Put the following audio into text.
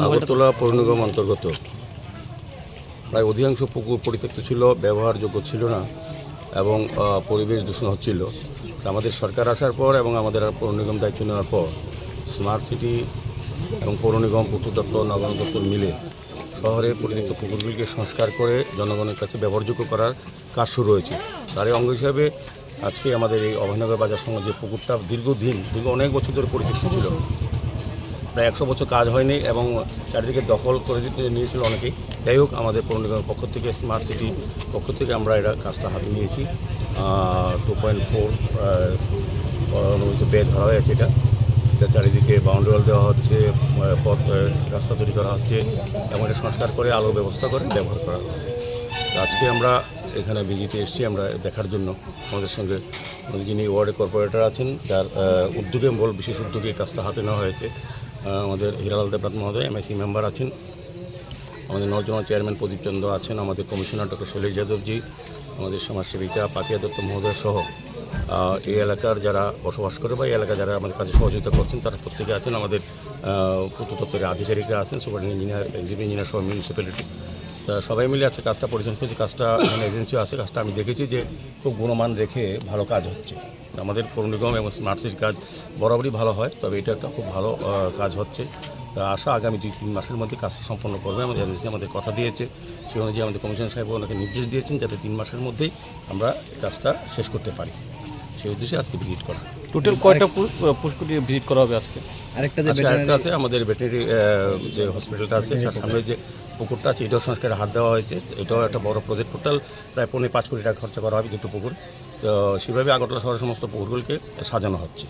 আগরতলা পৌর নিগম অন্তর্গত প্রায় অধিকাংশ পুকুর পরিত্যক্ত ছিল, ব্যবহারযোগ্য ছিল না এবং পরিবেশ দূষণ হচ্ছিল। আমাদের সরকার আসার পর এবং আমাদের পৌর নিগম দায়িত্ব নেওয়ার পর স্মার্ট সিটি এবং পৌর নিগম, পূর্ত দপ্তর, নগর দপ্তর মিলে শহরে পরিত্যক্ত পুকুরগুলিকে সংস্কার করে জনগণের কাছে ব্যবহারযোগ্য করার কাজ শুরু হয়েছে। তারই অঙ্গ হিসাবে আজকে আমাদের এই অভয়নগর বাজার সঙ্গে যে পুকুরটা দীর্ঘ অনেক বছর ধরে পরিত্যক্ত ছিল, প্রায় 100 বছর কাজ হয়নি এবং চারিদিকে দখল করে নিয়েছিল অনেকেই। যাই হোক, আমাদের পৌর নিগমের পক্ষ থেকে, স্মার্ট সিটি পক্ষ থেকে আমরা এটা কাজটা হাতে নিয়েছি। 2.4 অনুমোদিত ব্যয় ধরা হয়েছে। এটা চারিদিকে বাউন্ডারি ওয়াল দেওয়া হচ্ছে, রাস্তা তৈরি করা হচ্ছে এবং এটা সংস্কার করে আলো ব্যবস্থা করে ব্যবহার করা হবে। আজকে আমরা এখানে ভিজিটে এসেছি আমরা দেখার জন্য। আমাদের সঙ্গে যিনি ওয়ার্ডের কর্পোরেটর আছেন, যার উদ্যোগে বিশেষ উদ্যোগে কাজটা হাতে নেওয়া হয়েছে, আমাদের হিরালাল দেবনাথ মহোদয় এমআইসি মেম্বার আছেন, আমাদের নজরুল চেয়ারম্যান প্রদীপ চন্দ্র আছেন, আমাদের কমিশনার ডক্টর শৈলেশ যাদবজি, আমাদের সমাজসেবিকা পাপিয়া দত্ত মহোদয় সহ এই এলাকার যারা বসবাস করে বা এই এলাকা যারা আমাদের কাজে সহযোগিতা করছেন তারা প্রত্যেকে আছেন। আমাদের পূর্ত দপ্তরের আধিকারিকরা আছেন, সুপার ইঞ্জিনিয়ার, এক্সিকিউটিভ ইঞ্জিনিয়ার সহ মিউনিসিপ্যালিটি, তা সবাই মিলে আছে কাজটা পরিচালনা করছে। কাজটা এখানে এজেন্সিও আছে। কাজটা আমি দেখেছি যে খুব গুণমান রেখে ভালো কাজ হচ্ছে। আমাদের পৌর নিগম এবং স্মার্ট সিটির কাজ বরাবরই ভালো হয়, তবে এটা একটা খুব ভালো কাজ হচ্ছে। তা আশা আগামী 2-3 মাসের মধ্যে কাজটা সম্পন্ন করবে। আমাদের এজেন্সি আমাদের কথা দিয়েছে, সেই অনুযায়ী আমাদের কমিশনার সাহেব ওনাকে নির্দেশ দিয়েছেন যাতে 3 মাসের মধ্যেই আমরা কাজটা শেষ করতে পারি। সেই উদ্দেশ্যে আজকে ভিজিট করা। টোটাল কয়টা পুষ্করটি ভিজিট করা হবে আজকে? আরেকটা আছে আমাদের ভেটেরিনারি যে হসপিটালটা আছে, তার সামনে যে পুকুরটা আছে, এটাও সংস্কারে হাত দেওয়া হয়েছে। এটাও একটা বড় প্রজেক্ট, টোটাল প্রায় 5 কোটি টাকা খরচা করা হবে দুটো পুকুর। তো সেভাবে আগরতলা শহরের সমস্ত পুকুরগুলোকে সাজানো হচ্ছে।